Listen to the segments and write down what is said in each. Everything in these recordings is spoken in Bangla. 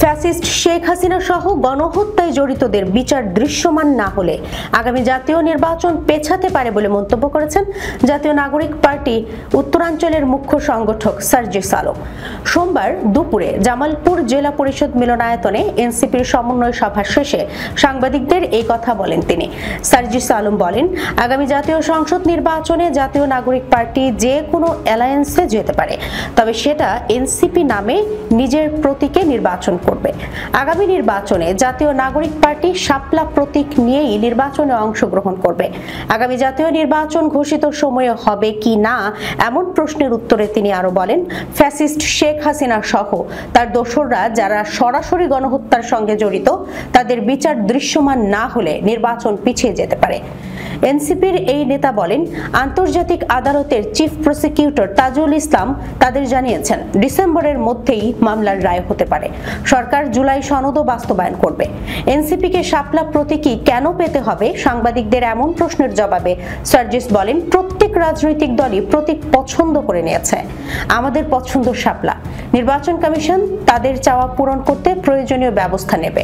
ফ্যাসিস্ট শেখ হাসিনা সহ গণহত্যায় জড়িতদের বিচার দৃশ্যমান না হলে আগামী জাতীয় নির্বাচন পেছাতে পারে বলে মন্তব্য করেছেন জাতীয় নাগরিক পার্টি উত্তরাঞ্চলের মুখ্য সংগঠক সার্জিস আলম। সোমবার দুপুরে জামালপুর জেলা পরিষদ মিলনায়তনে এনসিপির সমন্বয় সভা শেষে সাংবাদিকদের এই কথা বলেন তিনি। সার্জিস আলম বলেন, আগামী জাতীয় সংসদ নির্বাচনে জাতীয় নাগরিক পার্টি যে কোনো অ্যালায়েন্সে যেতে পারে, তবে সেটা এনসিপি নামে নিজের প্রতীকে নির্বাচন করবে। আগামী নির্বাচনে জাতীয় নাগরিক পার্টি শাপলা প্রতীক নিয়েই নির্বাচনে অংশগ্রহণ করবে। আগামী জাতীয় নির্বাচন ঘোষিত সময়ে হবে কি না এমন প্রশ্নের উত্তরে তিনি আরো বলেন, ফ্যাসিস্ট শেখ হাসিনা সহ তার দোসররা যারা সরাসরি গণহত্যার সঙ্গে জড়িত তাদের বিচার দৃশ্যমান না হলে নির্বাচন পিছিয়ে যেতে পারে। এনসিপির এই নেতা বলেন, আন্তর্জাতিক আদালতের চিফ প্রসিকিউটর তাজুল ইসলাম তাদের জানিয়েছেন ডিসেম্বরের মধ্যেই মামলার রায় হতে পারে। সরকার জুলাই সনদও বাস্তবায়ন করবে। এনসিপিকে শাপলা প্রতীকই কেন পেতে হবে সাংবাদিকদের এমন প্রশ্নের জবাবে সার্জিস বলেন, প্রত্যেক রাজনৈতিক দলই প্রতীক পছন্দ করে নিয়েছে। আমাদের পছন্দ শাপলা। নির্বাচন কমিশন তাদের চাওয়া পূরণ করতে প্রয়োজনীয় ব্যবস্থা নেবে।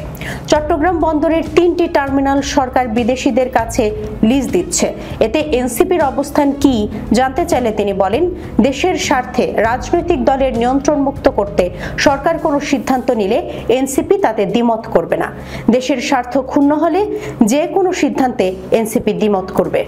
চট্টগ্রাম বন্দরের 3টি টার্মিনাল সরকার বিদেশিদের কাছে লিজ দিচ্ছে। এতে এনসিপির অবস্থান কি জানতে চাইলে তিনি বলেন, দেশের স্বার্থে রাজনৈতিক দলের নিয়ন্ত্রণ মুক্ত করতে সরকার কোনো সিদ্ধান্ত নিলে এনসিপি তাতে দ্বিমত করবে না। দেশের স্বার্থ ক্ষুণ্ণ হলে যে কোনো সিদ্ধান্তে এনসিপি দ্বিমত করবে।